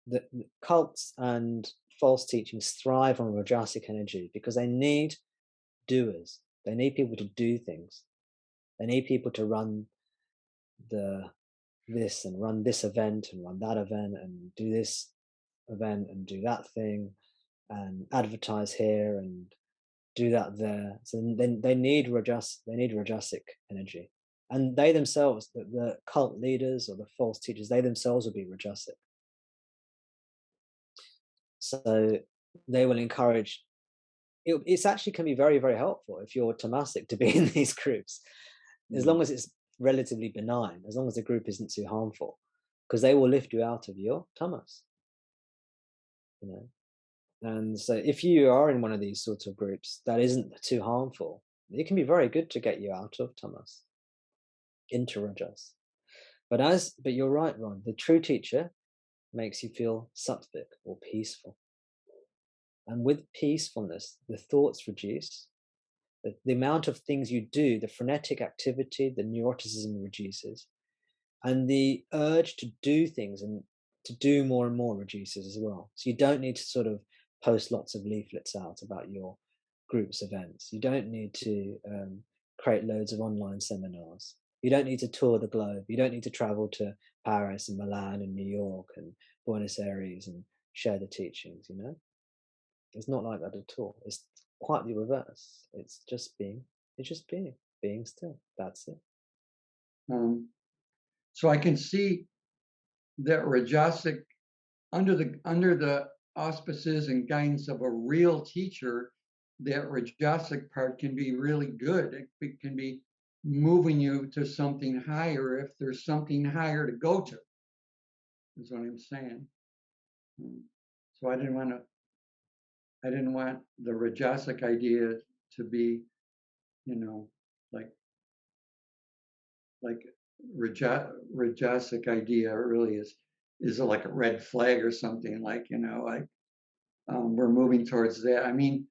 the cults and false teachings thrive on rajasic energy because they need doers. They need people to do things. They need people to run the this and run this event and run that event and do this event and do that thing and advertise here and do that there. So then they need rajasic energy. And they themselves, the cult leaders or the false teachers, they themselves will be rajasic. So they will encourage. It's actually can be very, very helpful if you're tamasic to be in these groups, as Mm. long as it's relatively benign, as long as the group isn't too harmful, because they will lift you out of your tamas. You know, and so if you are in one of these sorts of groups that isn't too harmful, it can be very good to get you out of tamas into rajas. But you're right, Ron. The true teacher makes you feel sattvic or peaceful, and with peacefulness, the thoughts reduce. The amount of things you do, the frenetic activity, the neuroticism reduces, and the urge to do things and to do more and more reduces as well. So you don't need to sort of post lots of leaflets out about your group's events. You don't need to create loads of online seminars. You don't need to tour the globe. You don't need to travel to Paris and Milan and New York and Buenos Aires and share the teachings. You know, it's not like that at all. It's quite the reverse. It's just being. It's just being still. That's it. Um, so I can see that Rajasic, under the auspices and guidance of a real teacher, that Rajasic part can be really good. It can be moving you to something higher if there's something higher to go to, is what I'm saying. So I didn't want the Rajasic idea to be, you know, like like Rajasic idea really is like a red flag or something, like, like we're moving towards that. I mean,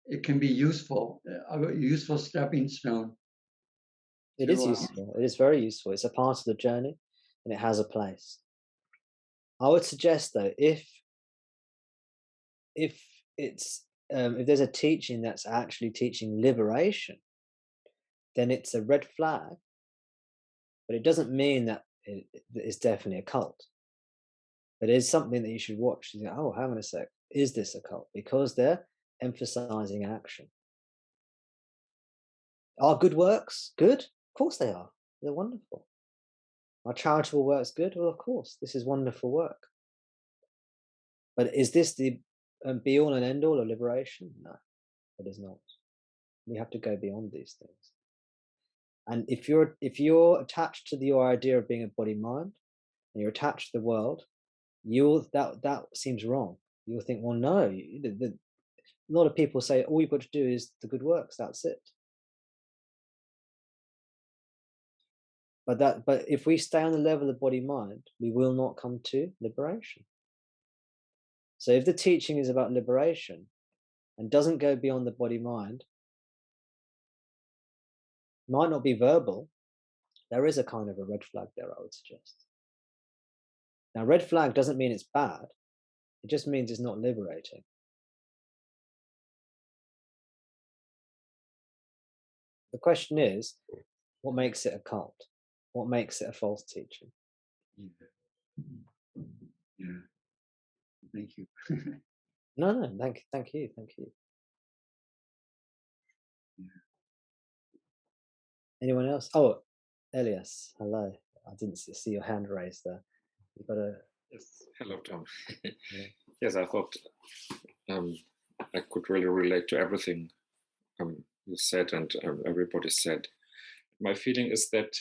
it can be useful, a useful stepping stone It is to useful. It is very useful. It's a part of the journey, and it has a place. I would suggest though, if it's if there's a teaching that's actually teaching liberation, then it's a red flag. But it doesn't mean that it's definitely a cult. It is something that you should watch. You think, oh, hang on a sec, is this a cult? Because they're emphasizing action. Are good works good? Of course they are. They're wonderful. Are charitable works good? Well, of course, this is wonderful work. But is this the be all and end all of liberation? No, it is not. We have to go beyond these things. And if you're attached to your idea of being a body mind, and you're attached to the world, that seems wrong. You'll think, well, no. A lot of people say all you've got to do is the good works. That's it. But if we stay on the level of body mind, we will not come to liberation. So if the teaching is about liberation and doesn't go beyond the body mind, might not be verbal, there is a kind of a red flag there, I would suggest. Now, red flag doesn't mean it's bad. It just means it's not liberating. The question is, what makes it a cult? What makes it a false teaching? yeah. Thank you. No, thank you. Yeah. Anyone else? Oh, Elias, hello. I didn't see your hand raised there. You've got a. Yes. Hello, Tom. Yeah. Yes, I thought I could really relate to everything you said and everybody said. My feeling is that,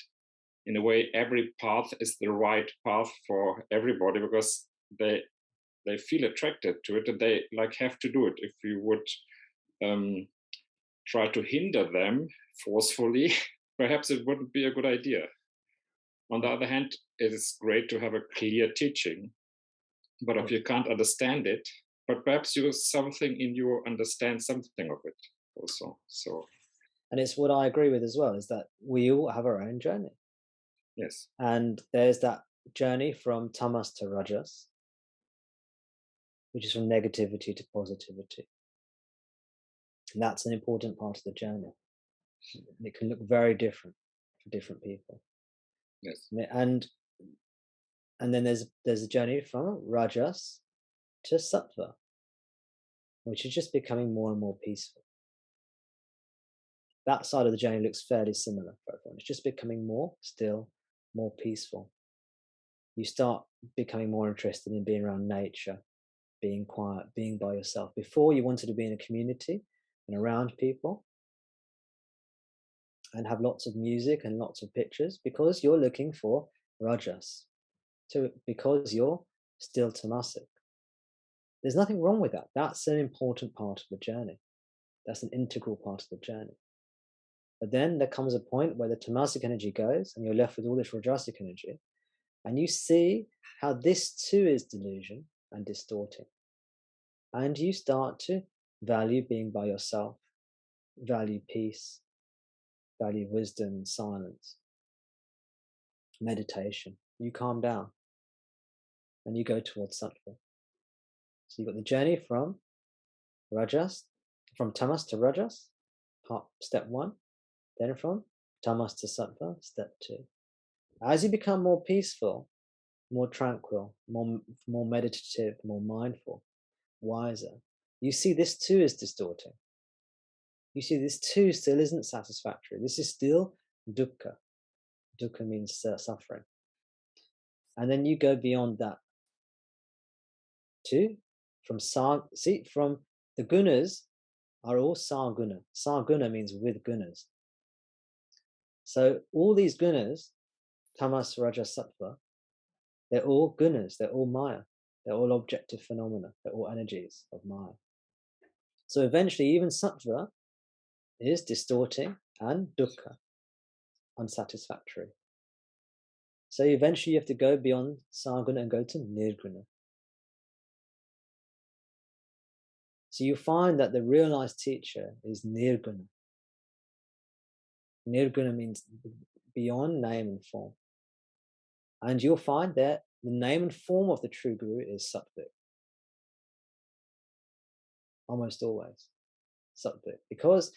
in a way, every path is the right path for everybody because they feel attracted to it and they like have to do it. If you would try to hinder them forcefully, perhaps it wouldn't be a good idea. On the other hand, it is great to have a clear teaching, but if you can't understand it, but perhaps something in you understand something of it also. So, And it's what I agree with as well, is that we all have our own journey. yes. And there's that journey from tamas to rajas, which is from negativity to positivity. And that's an important part of the journey. It can look very different for different people. Yes. And then there's a journey from rajas to sattva, which is just becoming more and more peaceful. That side of the journey looks fairly similar for everyone. It's just becoming more still, more peaceful. You start becoming more interested in being around nature, being quiet, being by yourself. Before, you wanted to be in a community and around people and have lots of music and lots of pictures because you're looking for rajas, because you're still tamasic. There's nothing wrong with that. That's an important part of the journey. That's an integral part of the journey. But then there comes a point where the tamasic energy goes and you're left with all this rajasic energy, and you see how this too is delusion and distorting. And you start to value being by yourself, value peace, value wisdom, silence, meditation. You calm down and you go towards sattva. So you've got the journey from tamas to rajas, step 1, then from tamas to sattva, step 2. As you become more peaceful, more tranquil, more meditative, more mindful, wiser, you see this too is distorting. You see this too still isn't satisfactory. This is still dukkha. Dukkha means suffering. And then you go beyond that too. From the gunas are all sarguna. Sarguna means with gunas. So all these gunas, tamas, rajas, sattva, they're all gunas, they're all maya, they're all objective phenomena, they're all energies of maya. So eventually even sattva is distorting and dukkha, unsatisfactory. So eventually you have to go beyond sarguna and go to nirguna. So you find that the realized teacher is nirguna. Nirguna means beyond name and form. And you'll find that the name and form of the true guru is sattvic. Almost always sattvic. Because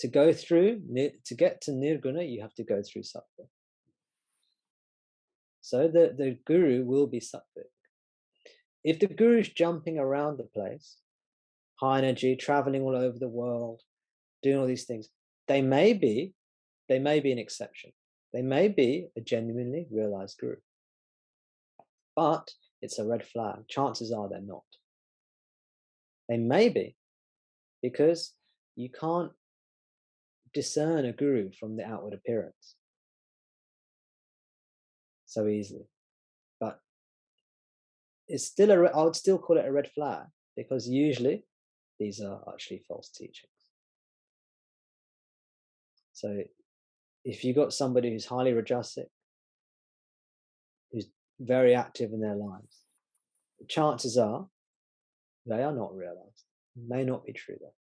to get to nirguna, you have to go through sattva. So the guru will be sattvic. If the guru is jumping around the place, high energy, traveling all over the world, doing all these things, they may be an exception. They may be a genuinely realized guru. But it's a red flag. Chances are they're not. They may be, because you can't discern a guru from the outward appearance so easily. But it's still I would still call it a red flag, because usually these are actually false teachings. So if you've got somebody who's highly rajasic, who's very active in their lives, chances are they are not realized. May not be true though.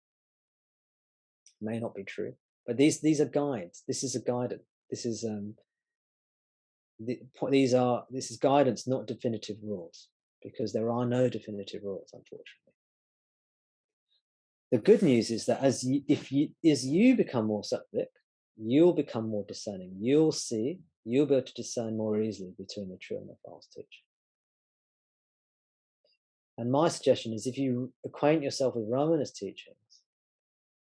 May not be true. But these are guides. This is a guidance. This is this is guidance, not definitive rules, because there are no definitive rules, unfortunately. The good news is that as you become more sattvic, you'll become more discerning. You'll be able to discern more easily between the true and the false teacher. And my suggestion is, if you acquaint yourself with Ramana's teachings,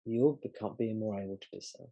you'll be more able to discern.